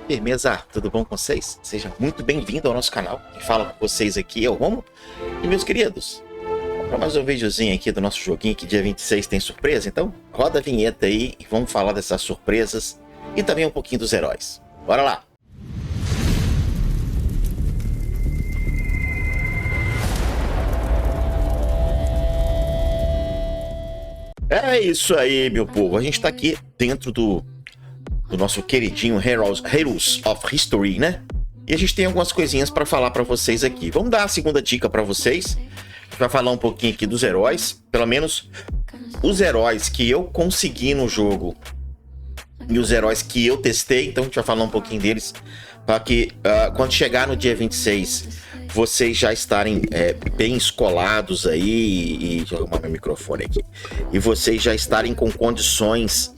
Firmeza, tudo bom com vocês? Seja muito bem-vindo ao nosso canal. Quem fala com vocês aqui é o Romo. E meus queridos, para mais um videozinho aqui do nosso joguinho, que dia 26 tem surpresa. Então, roda a vinheta aí e vamos falar dessas surpresas e também um pouquinho dos heróis. Bora lá! É isso aí, meu povo. A gente tá aqui dentro do nosso queridinho Heroes of History, né? E a gente tem algumas coisinhas para falar para vocês aqui. Vamos dar a segunda dica para vocês. A gente vai falar um pouquinho aqui dos heróis. Pelo menos os heróis que eu consegui no jogo e os heróis que eu testei. Então a gente vai falar um pouquinho deles para que quando chegar no dia 26 vocês já estarem bem escolados aí. E deixa eu arrumar meu microfone aqui. E vocês já estarem com condições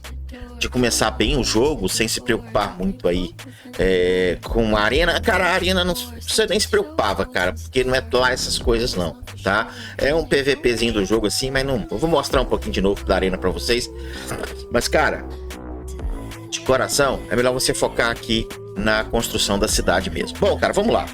de começar bem o jogo, sem se preocupar muito aí com a arena. Cara, a arena não, você nem se preocupava, cara, porque não é lá essas coisas não, tá? É um PVPzinho do jogo assim, mas não... Eu vou mostrar um pouquinho de novo da arena pra vocês. Mas, cara, de coração, é melhor você focar aqui na construção da cidade mesmo. Bom, cara, vamos lá.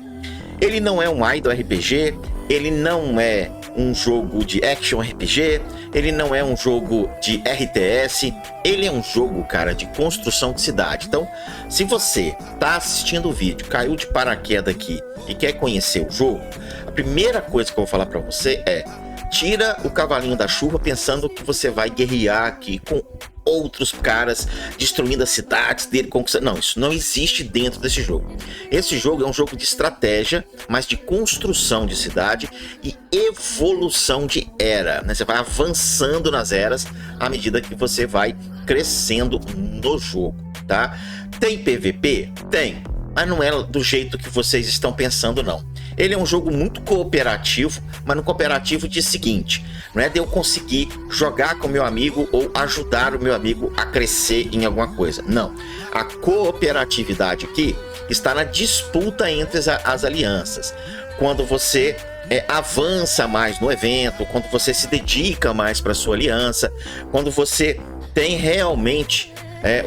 Ele não é um idle RPG, ele não é um jogo de action RPG, ele não é um jogo de RTS, ele é um jogo, cara, de construção de cidade. Então, se você tá assistindo o vídeo, caiu de paraquedas aqui e quer conhecer o jogo, a primeira coisa que eu vou falar para você é: tira o cavalinho da chuva pensando que você vai guerrear aqui com outros caras, destruindo as cidades dele, conquistando. Não, isso não existe dentro desse jogo. Esse jogo é um jogo de estratégia, mas de construção de cidade e evolução de era, né? Você vai avançando nas eras à medida que você vai crescendo no jogo, tá? Tem PVP? Tem, mas não é do jeito que vocês estão pensando, não. Ele é um jogo muito cooperativo, mas no cooperativo diz o seguinte: não é de eu conseguir jogar com meu amigo ou ajudar o meu amigo a crescer em alguma coisa. Não. A cooperatividade aqui está na disputa entre as alianças. Quando você avança mais no evento, quando você se dedica mais para sua aliança, quando você tem realmente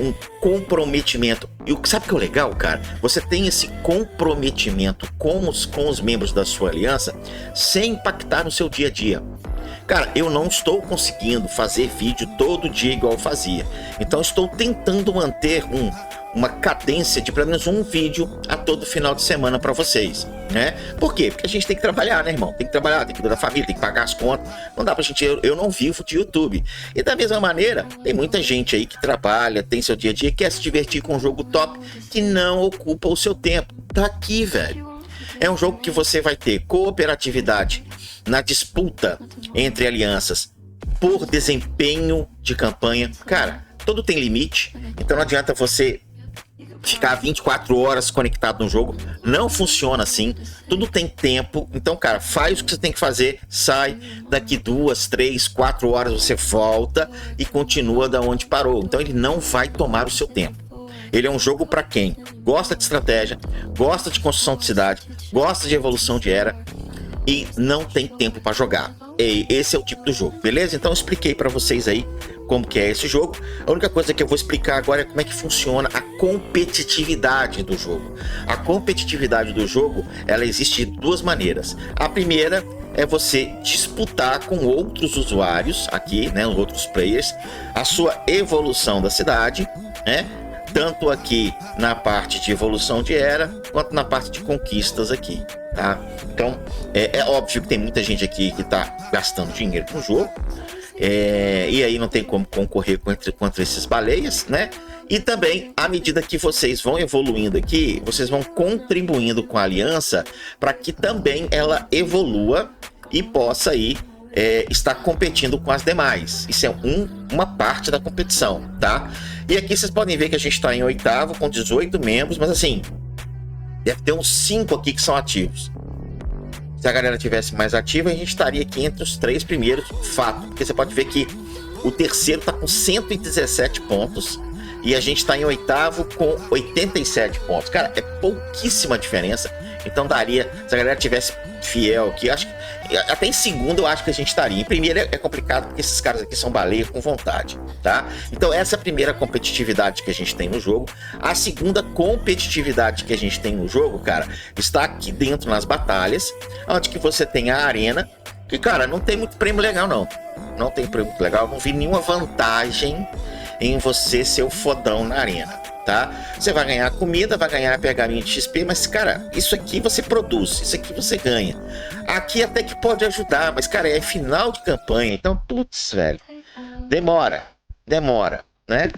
um comprometimento. E sabe o que é legal, cara? Você tem esse comprometimento com os membros da sua aliança sem impactar no seu dia a dia. Cara, eu não estou conseguindo fazer vídeo todo dia igual eu fazia. Então estou tentando manter uma cadência de pelo menos um vídeo a todo final de semana para vocês, né? Por quê? Porque a gente tem que trabalhar, né, irmão? Tem que trabalhar, tem que cuidar da família, tem que pagar as contas. Não dá pra gente... Eu não vivo de YouTube. E da mesma maneira, tem muita gente aí que trabalha, tem seu dia a dia, quer se divertir com um jogo top que não ocupa o seu tempo. Tá aqui, velho. É um jogo que você vai ter cooperatividade na disputa entre alianças por desempenho de campanha. Cara, tudo tem limite, então não adianta você ficar 24 horas conectado no jogo. Não funciona assim. Tudo tem tempo. Então, cara, faz o que você tem que fazer. Sai. Daqui 2, 3, 4 horas você volta e continua da onde parou. Então ele não vai tomar o seu tempo. Ele é um jogo para quem gosta de estratégia, gosta de construção de cidade, gosta de evolução de era e não tem tempo para jogar. E esse é o tipo do jogo, beleza? Então eu expliquei para vocês aí como que é esse jogo. A única coisa que eu vou explicar agora é como é que funciona a competitividade do jogo. A competitividade do jogo, ela existe de duas maneiras. A primeira é você disputar com outros usuários aqui, né, outros players, a sua evolução da cidade, né? Tanto aqui na parte de evolução de era, quanto na parte de conquistas aqui, tá? Então, é óbvio que tem muita gente aqui que tá gastando dinheiro no jogo, e aí não tem como concorrer contra esses baleias, né? E também, à medida que vocês vão evoluindo aqui, vocês vão contribuindo com a aliança para que também ela evolua e possa aí estar competindo com as demais. Isso é uma parte da competição, tá? E aqui vocês podem ver que a gente está em 8º com 18 membros, mas assim, deve ter uns 5 aqui que são ativos. Se a galera tivesse mais ativa, a gente estaria aqui entre os 3 primeiros, fato. Porque você pode ver que o terceiro está com 117 pontos e a gente está em 8º com 87 pontos. Cara, é pouquíssima diferença. Então daria, se a galera tivesse fiel aqui, acho que Até em segundo eu acho que a gente estaria. Em primeiro é complicado porque esses caras aqui são baleia com vontade, tá? Então essa é a primeira competitividade que a gente tem no jogo. A segunda competitividade que a gente tem no jogo, cara, está aqui dentro nas batalhas, onde que você tem a arena, que, cara, não tem muito prêmio legal, não. Não tem prêmio muito legal, não vi nenhuma vantagem em você ser o fodão na arena, tá? Você vai ganhar comida, vai ganhar pergaminho de XP, mas, cara, isso aqui você produz, isso aqui você ganha. Aqui até que pode ajudar, mas, cara, é final de campanha, então, putz, velho, demora, né?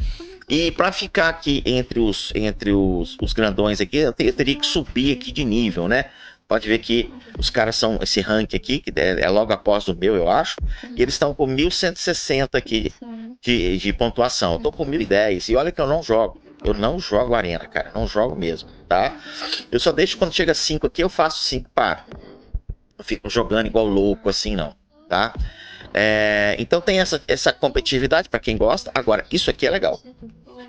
E para ficar aqui entre os grandões aqui, eu teria que subir aqui de nível, né? Pode ver que os caras são esse rank aqui, que é logo após o meu, eu acho. E eles estão com 1160 aqui de pontuação. Eu tô com 1010. E olha que eu não jogo. Eu não jogo arena, cara. Não jogo mesmo, tá? Eu só deixo quando chega 5 aqui, eu faço 5 para. Não fico jogando igual louco assim, não, tá? Então tem essa competitividade para quem gosta. Agora, isso aqui é legal.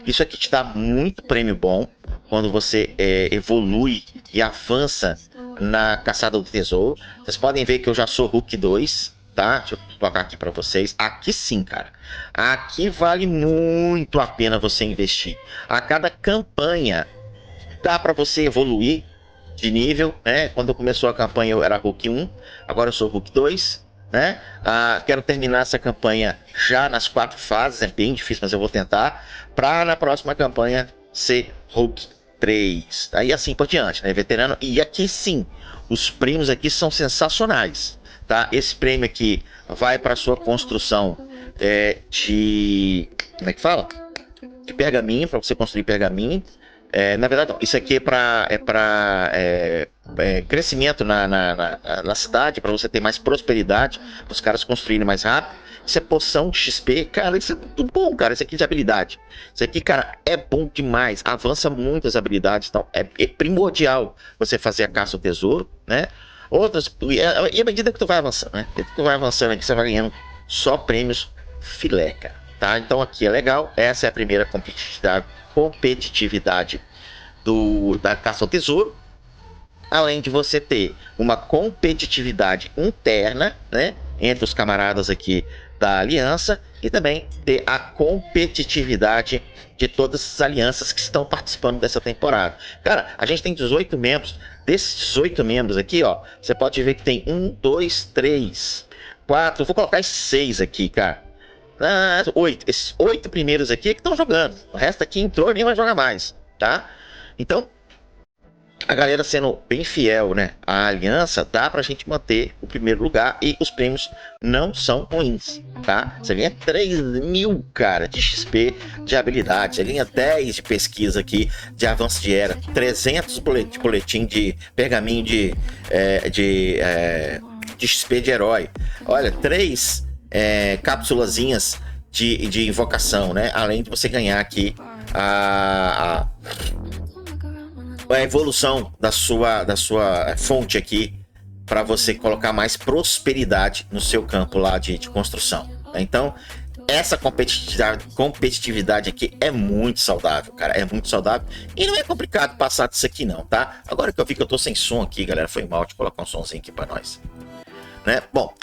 Isso aqui te dá muito prêmio bom quando você evolui e avança na caçada do tesouro. Vocês podem ver que eu já sou Hulk 2, tá? Deixa eu tocar aqui para vocês. Aqui sim, cara. Aqui vale muito a pena você investir. A cada campanha dá para você evoluir de nível, né? Quando começou a campanha eu era Hulk 1, agora eu sou Hulk 2, né? Quero terminar essa campanha já nas 4 fases, é bem difícil, mas eu vou tentar, para na próxima campanha ser Hulk 3, aí assim por diante, né? Veterano. E aqui sim, os prêmios aqui são sensacionais, tá? Esse prêmio aqui vai para sua construção como é que fala? De pergaminho, para você construir pergaminho. Na verdade, isso aqui é para crescimento na cidade, para você ter mais prosperidade, para os caras construírem mais rápido. Isso é poção de XP, cara, isso é muito bom, cara. Isso aqui de habilidade. Isso aqui, cara, é bom demais. Avança muito as habilidades, então é primordial você fazer a caça ao tesouro, né? E à medida que tu vai avançando, né? Que tu vai avançando aqui, você vai ganhando só prêmios filé, cara, tá? Então aqui é legal. Essa é a primeira competitividade da caça ao tesouro, além de você ter uma competitividade interna, né, entre os camaradas aqui da aliança, e também ter a competitividade de todas as alianças que estão participando dessa temporada. Cara, a gente tem 18 membros. Desses 18 membros aqui, ó, você pode ver que tem 1, 2, 3, 4, vou colocar 6 aqui, cara. 8. Esses 8 primeiros aqui que estão jogando. O resto aqui entrou e nem vai jogar mais, tá? Então, a galera sendo bem fiel, né, à aliança, dá pra gente manter o primeiro lugar e os prêmios não são ruins, tá? Você ganha 3.000, cara, de XP de habilidade, você ganha 10 de pesquisa aqui, de avanço de era, 300 de boletim de pergaminho de XP de herói. Olha, 3 cápsulazinhas de invocação, né? Além de você ganhar aqui a evolução da sua fonte aqui, para você colocar mais prosperidade no seu campo lá de construção. Então, essa competitividade aqui é muito saudável, cara. É muito saudável. E não é complicado passar disso aqui, não, tá? Agora que eu vi que eu tô sem som aqui, galera, foi mal de colocar um somzinho aqui para nós, né? Bom,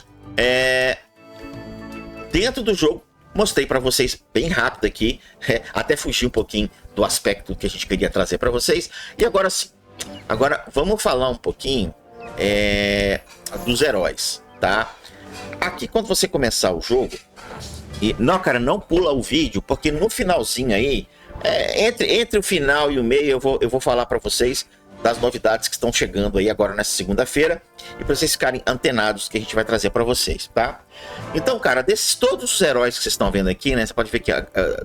dentro do jogo, mostrei para vocês bem rápido aqui, até fugir um pouquinho do aspecto que a gente queria trazer para vocês. E agora sim, vamos falar um pouquinho dos heróis, tá? Aqui, quando você começar o jogo, não, cara, não pula o vídeo, porque no finalzinho aí, entre o final e o meio, eu vou falar para vocês das novidades que estão chegando aí agora nessa segunda-feira, e para vocês ficarem antenados que a gente vai trazer para vocês, tá? Então, cara, desses todos os heróis que vocês estão vendo aqui, né? Você pode ver que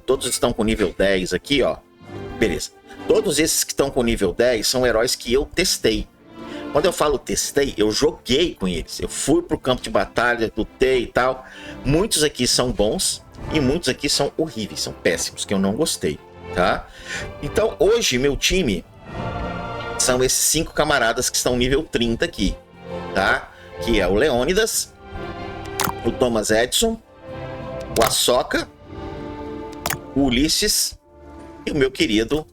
todos estão com nível 10 aqui, ó. Beleza. Todos esses que estão com nível 10 são heróis que eu testei. Quando eu falo testei, eu joguei com eles. Eu fui pro campo de batalha, lutei e tal. Muitos aqui são bons e muitos aqui são horríveis, são péssimos, que eu não gostei, tá? Então, hoje, meu time são esses 5 camaradas que estão nível 30 aqui, tá? Que é o Leônidas, o Thomas Edison, o Ahsoka, o Ulisses e o meu querido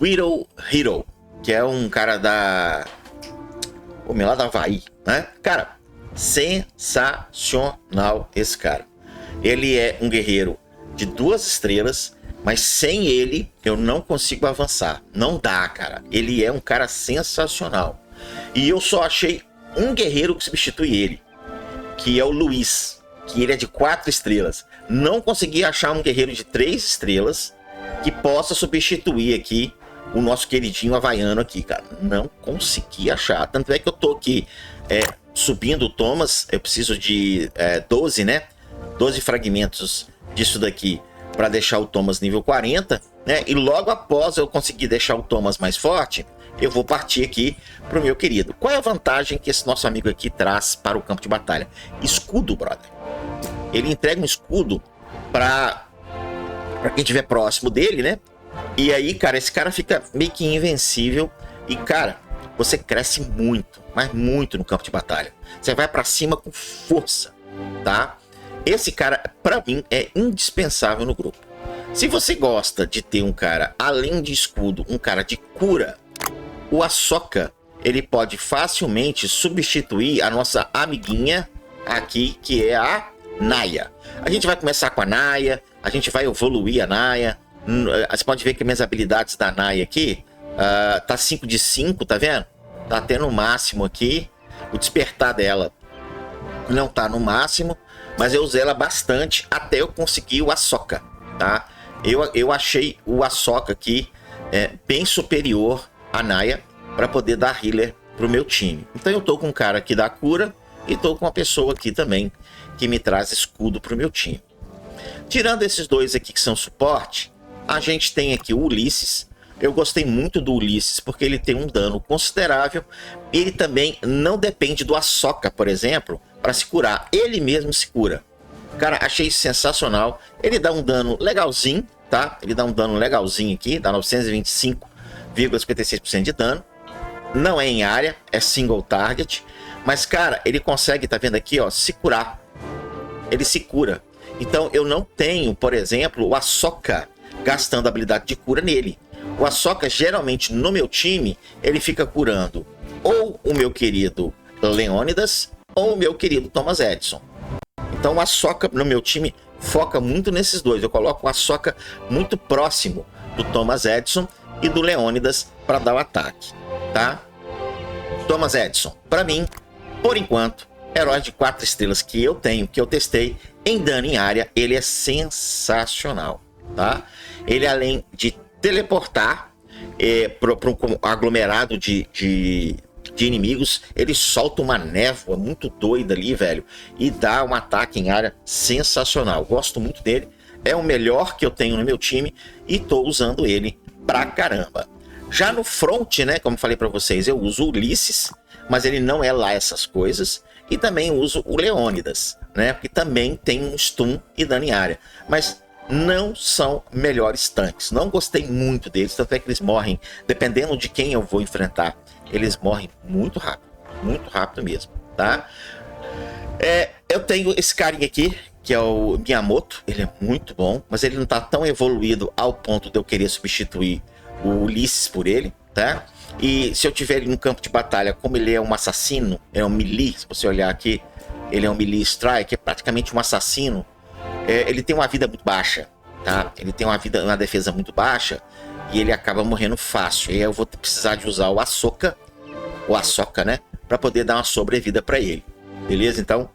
Widow Hero, que é um cara lá da Havaí, né? Cara, sensacional esse cara. Ele é um guerreiro de 2 estrelas, mas sem ele eu não consigo avançar. Não dá, cara. Ele é um cara sensacional. E eu só achei um guerreiro que substitui ele, que é o Luiz, que ele é de 4 estrelas. Não consegui achar um guerreiro de 3 estrelas que possa substituir aqui o nosso queridinho havaiano aqui, cara. Não consegui achar. Tanto é que eu tô aqui subindo o Thomas. Eu preciso de 12, né? 12 fragmentos disso daqui para deixar o Thomas nível 40, né? E logo após eu conseguir deixar o Thomas mais forte, eu vou partir aqui pro meu querido. Qual é a vantagem que esse nosso amigo aqui traz para o campo de batalha? Escudo, brother. Ele entrega um escudo para quem estiver próximo dele, né? E aí, cara, esse cara fica meio que invencível. E, cara, você cresce muito, mas muito no campo de batalha. Você vai para cima com força, tá? Esse cara, para mim, é indispensável no grupo. Se você gosta de ter um cara, além de escudo, um cara de cura, o Ahsoka, ele pode facilmente substituir a nossa amiguinha aqui, que é a Naya. A gente vai começar com a Naya, a gente vai evoluir a Naya. Você pode ver que minhas habilidades da Naya aqui tá 5 de 5, tá vendo? Tá até no máximo aqui. O despertar dela não tá no máximo, mas eu usei ela bastante até eu conseguir o Ahsoka, tá? Eu achei o Ahsoka aqui bem superior a Naya para poder dar healer pro meu time. Então eu tô com um cara que dá cura e tô com uma pessoa aqui também que me traz escudo pro meu time. Tirando esses dois aqui que são suporte, a gente tem aqui o Ulisses. Eu gostei muito do Ulisses porque ele tem um dano considerável. Ele também não depende do Ahsoka, por exemplo, para se curar. Ele mesmo se cura. Cara, achei isso sensacional. Ele dá um dano legalzinho, tá? Ele dá um dano legalzinho aqui, dá 925,56% de dano. Não é em área, é single target. Mas, cara, ele consegue, tá vendo aqui, ó, se curar. Ele se cura. Então, eu não tenho, por exemplo, o Ahsoka gastando a habilidade de cura nele. O Ahsoka, geralmente, no meu time, ele fica curando ou o meu querido Leônidas ou o meu querido Thomas Edison. Então, o Ahsoka, no meu time, foca muito nesses dois. Eu coloco o Ahsoka muito próximo do Thomas Edison e do Leônidas para dar o ataque, tá? Thomas Edison, para mim, por enquanto, herói de 4 estrelas que eu tenho, que eu testei em dano em área, ele é sensacional, tá? Ele, além de teleportar para um aglomerado de inimigos, ele solta uma névoa muito doida ali, velho, e dá um ataque em área sensacional. Gosto muito dele, é o melhor que eu tenho no meu time e tô usando ele pra caramba. Já no front, né, como falei para vocês, eu uso o Ulisses, mas ele não é lá essas coisas. E também uso o Leônidas, né, que também tem um stun e dano em área. Mas não são melhores tanques. Não gostei muito deles, tanto é que eles morrem, dependendo de quem eu vou enfrentar, eles morrem muito rápido mesmo, tá? Eu tenho esse carinha aqui, que é o Miyamoto. Ele é muito bom, mas ele não tá tão evoluído ao ponto de eu querer substituir o Ulisses por ele, tá? E se eu tiver ele no campo de batalha, como ele é um assassino, é um melee, se você olhar aqui, ele é um melee strike, é praticamente um assassino. Ele tem uma vida muito baixa, tá? Ele tem uma defesa muito baixa e ele acaba morrendo fácil. E aí eu vou precisar de usar o Ahsoka, né, para poder dar uma sobrevida para ele, beleza? Então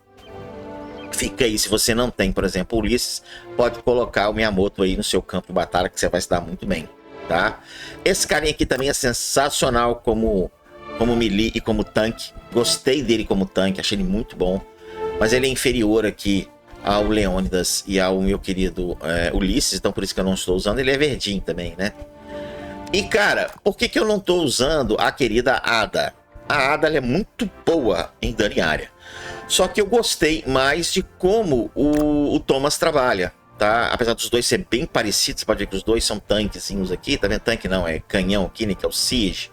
fica aí, se você não tem, por exemplo, o Ulisses, pode colocar o Miyamoto aí no seu campo de batalha que você vai se dar muito bem, tá? Esse carinha aqui também é sensacional como melee e como tanque. Gostei dele como tanque, achei ele muito bom, mas ele é inferior aqui ao Leônidas e ao meu querido Ulisses, então por isso que eu não estou usando. Ele é verdinho também, né? E, cara, por que eu não estou usando a querida Ada? A Ada, ela é muito boa em dano em área, só que eu gostei mais de como o Thomas trabalha, tá? Apesar dos dois ser bem parecidos, você pode ver que os dois são tanquezinhos aqui, tá vendo? Tanque não, é canhão aqui, né, que é o Siege.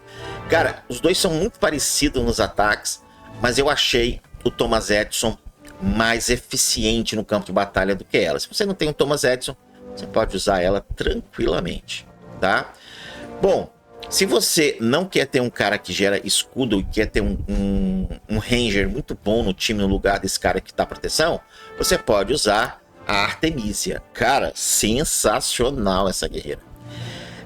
Cara, os dois são muito parecidos nos ataques, mas eu achei o Thomas Edison mais eficiente no campo de batalha do que ela. Se você não tem um Thomas Edison, você pode usar ela tranquilamente, tá? Bom, Se você não quer ter um cara que gera escudo e quer ter um ranger muito bom no time no lugar desse cara que dá proteção, você pode usar a Artemisia. Cara, sensacional essa guerreira.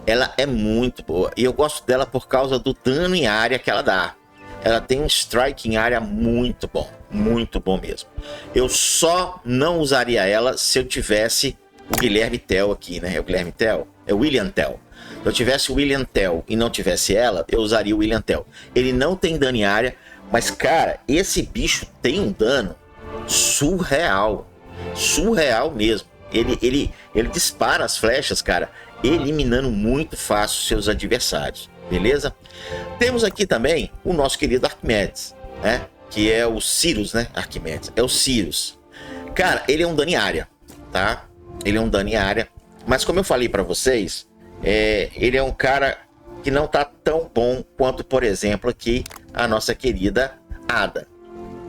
Ela é muito boa e eu gosto dela por causa do dano em área que ela dá. Ela tem um strike em área muito bom mesmo. Eu só não usaria ela se eu tivesse o Guilherme Tell aqui, né? É o Guilherme Tell? É o William Tell. Se eu tivesse o William Tell e não tivesse ela, eu usaria o William Tell. Ele não tem dano em área, mas cara, esse bicho tem um dano surreal. Surreal mesmo. Ele dispara as flechas, cara, eliminando muito fácil seus adversários. Beleza? Temos aqui também o nosso querido Arquimedes, né? Que é o Sirius, né? Arquimedes. É o Sirius. Cara, ele é um dano em área, tá? Ele é um dano em área. Mas como eu falei pra vocês, ele é um cara que não tá tão bom quanto, por exemplo, aqui a nossa querida Ada.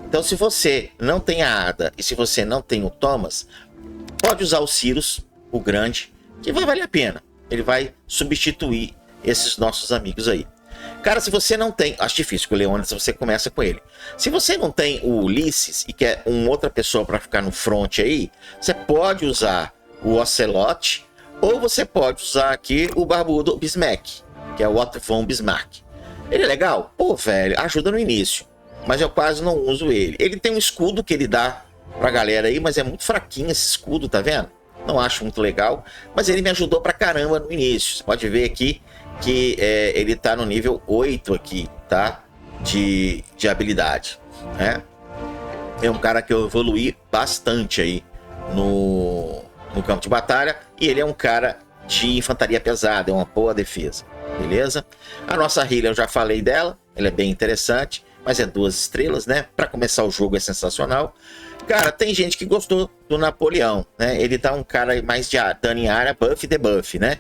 Então, se você não tem a Ada e se você não tem o Thomas, pode usar o Sirius, o grande, que vai valer a pena. Ele vai substituir esses nossos amigos aí. Cara, se você não tem... Acho difícil que o Leônidas você começa com ele. Se você não tem o Ulisses e quer uma outra pessoa para ficar no front aí, você pode usar o Ocelot ou você pode usar aqui o barbudo Bismarck, que é o Otto von Bismarck. Ele é legal? Pô, velho, ajuda no início. Mas eu quase não uso ele. Ele tem um escudo que ele dá pra galera aí, mas é muito fraquinho esse escudo, tá vendo? Não acho muito legal, mas ele me ajudou pra caramba no início. Você pode ver aqui que ele tá no nível 8 aqui, tá? De habilidade, né? É um cara que eu evoluí bastante aí no campo de batalha. E ele é um cara de infantaria pesada, é uma boa defesa, beleza? A nossa healer, eu já falei dela, ela é bem interessante, mas é 2 estrelas, né? Pra começar o jogo é sensacional. Cara, tem gente que gostou do Napoleão, né? Ele dá um cara mais de dano em área, buff e debuff, né?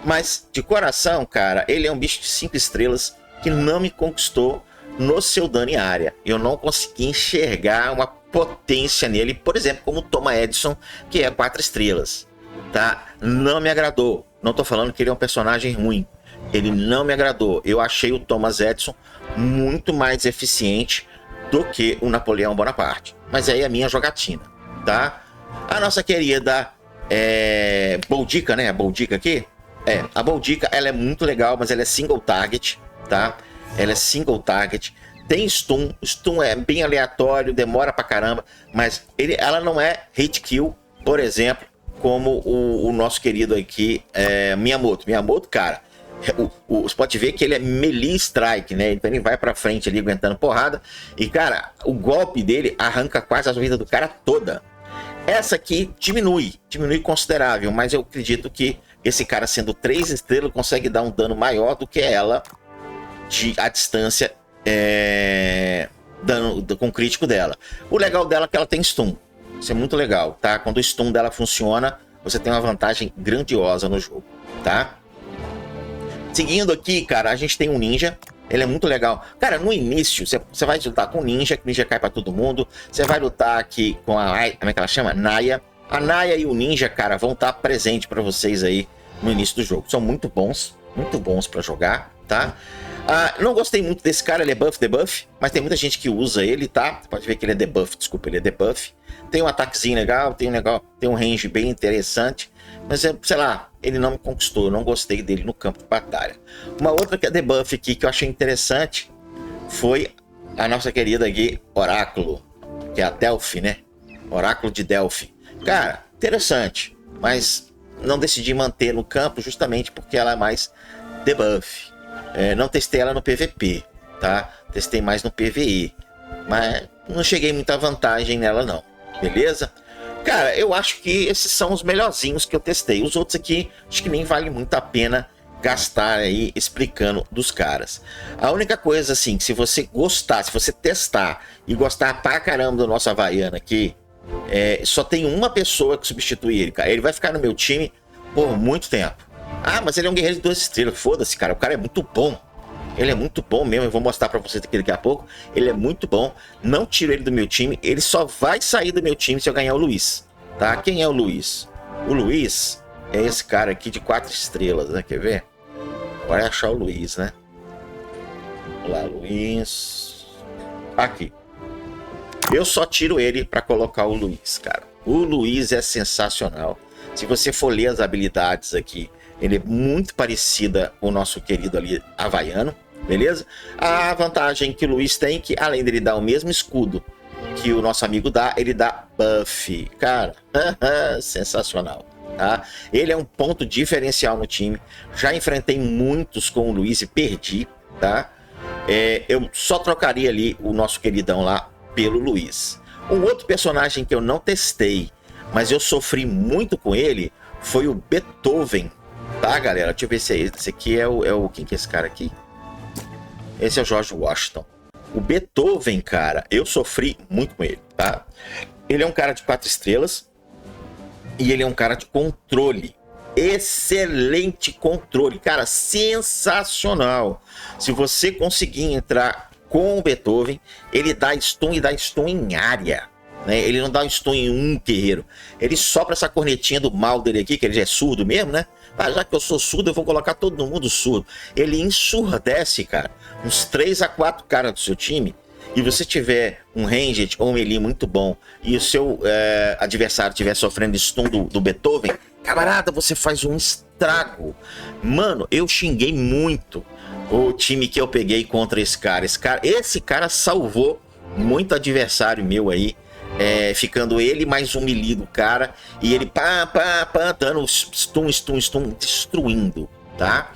Mas, de coração, cara, ele é um bicho de 5 estrelas que não me conquistou no seu dano em área. Eu não consegui enxergar uma potência nele, por exemplo, como o Thomas Edison, que é 4 estrelas, tá? Não me agradou. Não tô falando que ele é um personagem ruim. Ele não me agradou. Eu achei o Thomas Edison muito mais eficiente do que o Napoleão Bonaparte. Mas aí é a minha jogatina, tá? A nossa querida Boudica, né? A Boudica aqui. A Boudica, ela é muito legal, mas ela é single target, tá? Ela é single target. Tem stun. Stun é bem aleatório, demora pra caramba. Mas ela não é hit kill, por exemplo, como o nosso querido aqui, Miyamoto. Miyamoto, cara, você pode ver que ele é melee strike, né? Então ele vai pra frente ali aguentando porrada. E, cara, o golpe dele arranca quase a vida do cara toda. Essa aqui diminui considerável, mas eu acredito que esse cara, sendo 3 estrelas, consegue dar um dano maior do que ela à distância, dano com crítico dela. O legal dela é que ela tem stun. Isso é muito legal, tá? Quando o stun dela funciona, você tem uma vantagem grandiosa no jogo, tá? Seguindo aqui, cara, a gente tem um ninja. Ele é muito legal. Cara, no início, você vai lutar com o ninja, que o ninja cai pra todo mundo. Você vai lutar aqui com a... Como é que ela chama? Naya. A Naya e o ninja, cara, vão estar presentes pra vocês aí no início do jogo. São muito bons pra jogar, tá? Não gostei muito desse cara, ele é buff, debuff, mas tem muita gente que usa ele, tá? Você pode ver que ele é debuff, desculpa, ele é debuff. Tem um ataquezinho legal, tem um range bem interessante, mas, sei lá, ele não me conquistou, eu não gostei dele no campo de batalha. Uma outra que é debuff aqui, que eu achei interessante, foi a nossa querida aqui, Oráculo, que é a Delphi, né? Oráculo de Delphi. Cara, interessante, mas não decidi manter no campo justamente porque ela é mais debuff. Não testei ela no PVP, tá? Testei mais no PVE, mas não cheguei muita vantagem nela não, beleza? Cara, eu acho que esses são os melhorzinhos que eu testei. Os outros aqui, acho que nem vale muito a pena gastar aí explicando dos caras. A única coisa, assim, que se você gostar, se você testar e gostar pra caramba do nosso Havaiano aqui, só tem uma pessoa que substitui ele, cara. Ele vai ficar no meu time por muito tempo. Ah, mas ele é um guerreiro de 2 estrelas. Foda-se, cara. O cara é muito bom. Ele é muito bom mesmo. Eu vou mostrar pra vocês daqui a pouco. Ele é muito bom. Não tiro ele do meu time. Ele só vai sair do meu time se eu ganhar o Luiz. Tá? Quem é o Luiz? O Luiz é esse cara aqui de 4 estrelas, né? Quer ver? Vai achar o Luiz, né? Vamos lá, Luiz. Aqui. Eu só tiro ele para colocar o Luiz, cara. O Luiz é sensacional. Se você for ler as habilidades aqui, ele é muito parecida com o nosso querido ali havaiano, beleza? A vantagem que o Luiz tem, que além dele dar o mesmo escudo que o nosso amigo dá, ele dá buff. Cara, sensacional, tá? Ele é um ponto diferencial no time. Já enfrentei muitos com o Luiz e perdi, tá? Eu só trocaria ali o nosso queridão lá pelo Luiz. Um outro personagem que eu não testei, mas eu sofri muito com ele, foi o Beethoven, tá, galera? Deixa eu ver se é esse. Esse aqui é o... Quem que é esse cara aqui? Esse é o George Washington. O Beethoven, cara, eu sofri muito com ele, tá? Ele é um cara de 4 estrelas e ele é um cara de controle. Excelente controle, cara, sensacional. Se você conseguir entrar com o Beethoven, ele dá stun e dá stun em área, né? Ele não dá stun em um guerreiro. Ele sopra essa cornetinha do mal dele aqui, que ele já é surdo mesmo, né? Ah, já que eu sou surdo, eu vou colocar todo mundo surdo. Ele ensurdece, cara, uns 3 a 4 caras do seu time. E você tiver um ranged ou um melee muito bom e o seu adversário estiver sofrendo stun do Beethoven, camarada, você faz um estrago. Mano, eu xinguei muito o time que eu peguei contra esse cara. Esse cara salvou muito adversário meu aí, ficando ele mais um melee do cara e ele dando stun, destruindo, tá?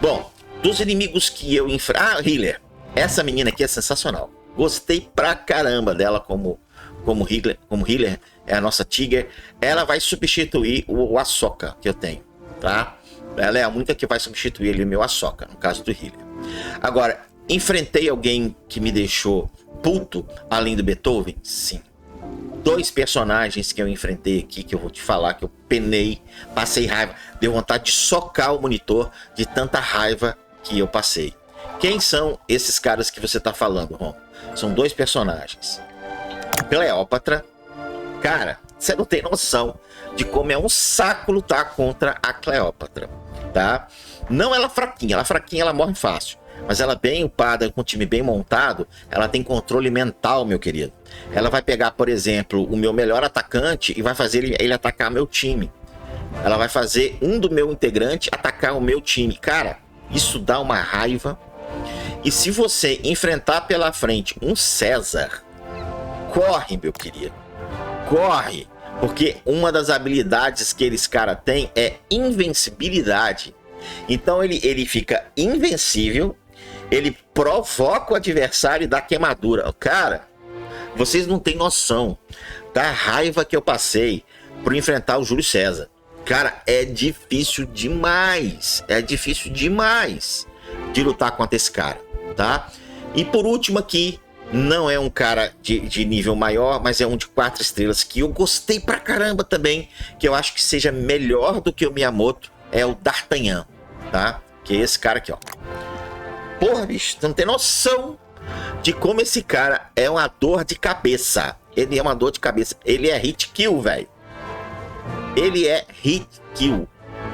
Bom, dos inimigos que eu enfrento... Healer. Essa menina aqui é sensacional. Gostei pra caramba dela como healer, é a nossa Tiger. Ela vai substituir o Ahsoka que eu tenho, tá? Ela é a única que vai substituir ali o meu Ahsoka, no caso do healer. Agora, enfrentei alguém que me deixou puto, além do Beethoven? Sim. 2 personagens que eu enfrentei aqui, que eu vou te falar, que eu penei, passei raiva, deu vontade de socar o monitor de tanta raiva que eu passei. Quem são esses caras que você tá falando, Ron? São 2 personagens. Cleópatra. Cara, você não tem noção de como é um saco lutar contra a Cleópatra, tá? Não ela fraquinha, ela morre fácil. Mas ela bem upada, com um time bem montado, ela tem controle mental, meu querido. Ela vai pegar, por exemplo, o meu melhor atacante e vai fazer ele atacar meu time. Ela vai fazer um do meu integrante atacar o meu time. Cara, isso dá uma raiva. E se você enfrentar pela frente um César, corre, meu querido. Corre. Porque uma das habilidades que esse cara tem é invencibilidade. Então ele fica invencível, ele provoca o adversário e dá queimadura. Cara, vocês não têm noção da raiva que eu passei por enfrentar o Júlio César. Cara, é difícil demais. É difícil demais de lutar contra esse cara, tá? E por último aqui, não é um cara de nível maior, mas é um de 4 estrelas que eu gostei pra caramba também, que eu acho que seja melhor do que o Miyamoto, é o D'Artagnan, tá? Que é esse cara aqui, ó. Porra, bicho, você não tem noção de como esse cara é uma dor de cabeça. Ele é uma dor de cabeça. Ele é hit kill, velho. Ele é hit kill.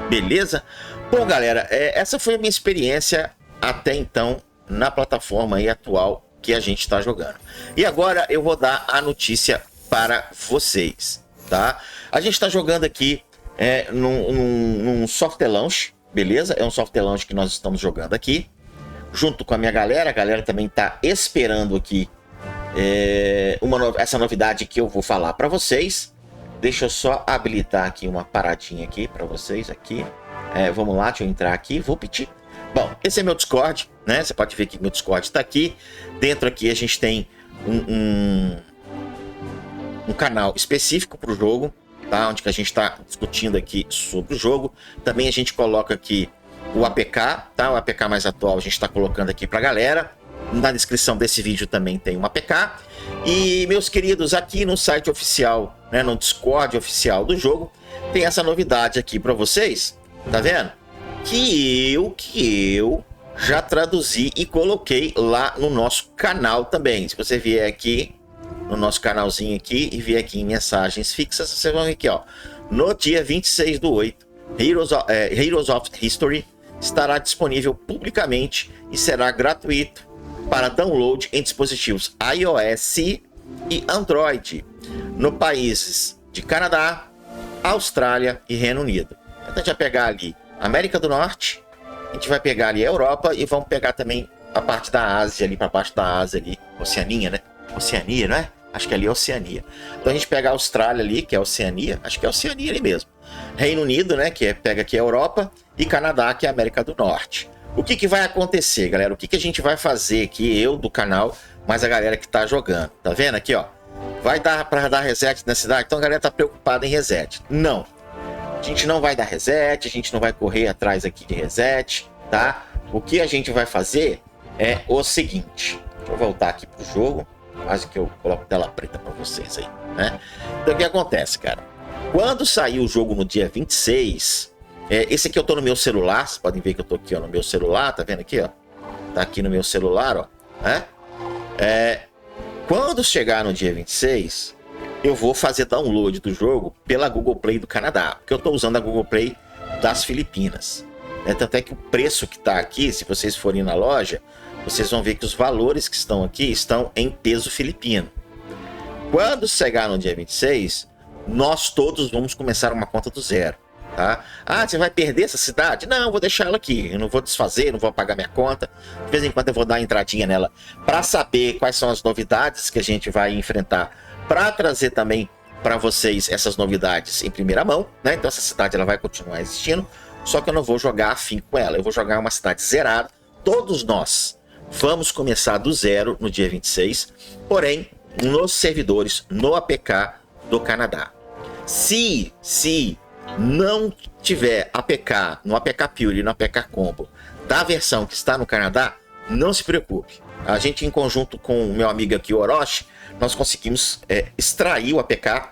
Beleza? Bom, galera, essa foi a minha experiência até então na plataforma aí atual que a gente está jogando. E agora eu vou dar a notícia para vocês, tá? A gente está jogando aqui num soft launch, beleza? É um soft launch que nós estamos jogando aqui, junto com a minha galera. A galera também está esperando aqui essa novidade que eu vou falar para vocês. Deixa eu só habilitar aqui uma paradinha aqui para vocês aqui. Vamos lá, deixa eu entrar aqui, vou pedir. Bom, esse é meu Discord, né? Você pode ver que meu Discord está aqui. Dentro aqui a gente tem um canal específico para o jogo, tá? Onde que a gente está discutindo aqui sobre o jogo. Também a gente coloca aqui o APK, tá? O APK mais atual a gente está colocando aqui para a galera. Na descrição desse vídeo também tem um APK. E, meus queridos, aqui no site oficial, né, no Discord oficial do jogo, tem essa novidade aqui para vocês. Tá vendo? Que eu já traduzi e coloquei lá no nosso canal também. Se você vier aqui no nosso canalzinho aqui e vier aqui em mensagens fixas, vocês vão ver aqui, ó. No dia 26/8, Heroes of History estará disponível publicamente e será gratuito para download em dispositivos iOS e Android no países de Canadá, Austrália e Reino Unido. Então a gente vai pegar ali América do Norte, a gente vai pegar ali a Europa e vamos pegar também a parte da Ásia ali, para baixo da Ásia ali, Oceania, né? Oceania, não é? Acho que ali é Oceania. Então a gente pega a Austrália ali, que é Oceania, acho que é Oceania ali mesmo. Reino Unido, né, que pega aqui a Europa, e Canadá, que é a América do Norte. O que vai acontecer, galera? O que a gente vai fazer aqui, eu do canal, mas a galera que tá jogando. Tá vendo aqui, ó? Vai dar para dar reset na cidade? Então a galera tá preocupada em reset. Não. A gente não vai dar reset, a gente não vai correr atrás aqui de reset, tá? O que a gente vai fazer é o seguinte. Deixa eu voltar aqui pro jogo. Quase que eu coloco tela preta para vocês aí, né? Então o que acontece, cara? Quando sair o jogo no dia 26, esse aqui eu tô no meu celular, vocês podem ver que eu tô aqui, ó, no meu celular, tá vendo aqui, ó? Tá aqui no meu celular, ó, né? Quando chegar no dia 26, eu vou fazer download do jogo pela Google Play do Canadá, porque eu tô usando a Google Play das Filipinas. Tanto é que o preço que tá aqui, se vocês forem na loja, vocês vão ver que os valores que estão aqui estão em peso filipino. Quando chegar no dia 26, nós todos vamos começar uma conta do zero, tá? Ah, você vai perder essa cidade? Não, eu vou deixar ela aqui, eu não vou desfazer, não vou apagar minha conta. De vez em quando eu vou dar uma entradinha nela para saber quais são as novidades que a gente vai enfrentar, para trazer também para vocês essas novidades em primeira mão, né? Então essa cidade ela vai continuar existindo, só que eu não vou jogar afim com ela, eu vou jogar uma cidade zerada. Todos nós vamos começar do zero no dia 26, porém nos servidores no APK do Canadá. Se não tiver APK no APK Pure e no APK Combo da versão que está no Canadá, não se preocupe. A gente, em conjunto com o meu amigo aqui, o Orochi, nós conseguimos extrair o APK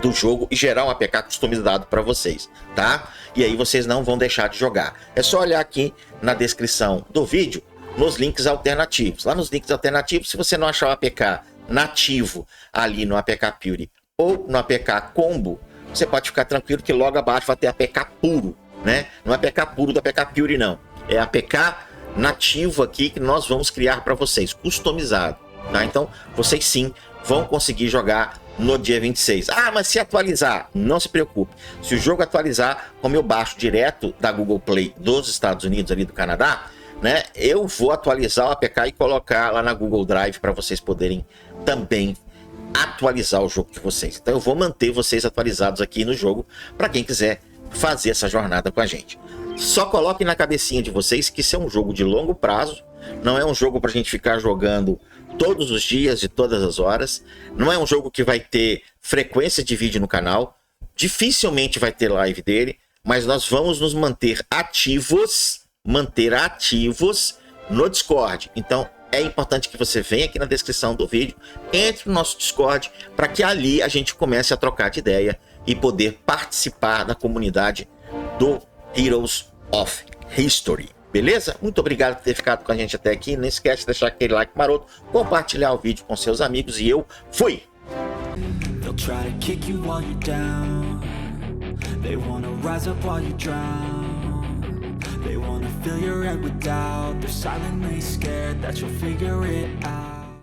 do jogo e gerar um APK customizado para vocês, tá? E aí vocês não vão deixar de jogar. É só olhar aqui na descrição do vídeo nos links alternativos. Lá nos links alternativos, se você não achar o APK nativo ali no APK Pure ou no APK Combo, você pode ficar tranquilo que logo abaixo vai ter APK puro, né? Não é APK puro do APK Pure, não. É APK nativo aqui que nós vamos criar para vocês, customizado, tá? Então, vocês sim vão conseguir jogar no dia 26. Ah, mas se atualizar, não se preocupe. Se o jogo atualizar, como eu baixo direto da Google Play dos Estados Unidos, ali do Canadá, né, eu vou atualizar o APK e colocar lá na Google Drive para vocês poderem também atualizar o jogo de vocês. Então eu vou manter vocês atualizados aqui no jogo para quem quiser fazer essa jornada com a gente. Só coloquem na cabecinha de vocês que isso é um jogo de longo prazo, não é um jogo para a gente ficar jogando todos os dias, de todas as horas, não é um jogo que vai ter frequência de vídeo no canal, dificilmente vai ter live dele, mas nós vamos nos manter ativos no Discord. Então é importante que você venha aqui na descrição do vídeo, entre no nosso Discord, para que ali a gente comece a trocar de ideia e poder participar da comunidade do Heroes of History. Beleza? Muito obrigado por ter ficado com a gente até aqui. Não esquece de deixar aquele like maroto, compartilhar o vídeo com seus amigos e eu fui! They'll try to kick you while you're down. They wanna rise up while you drown. They wanna fill your head with doubt. They're silently scared that you'll figure it out.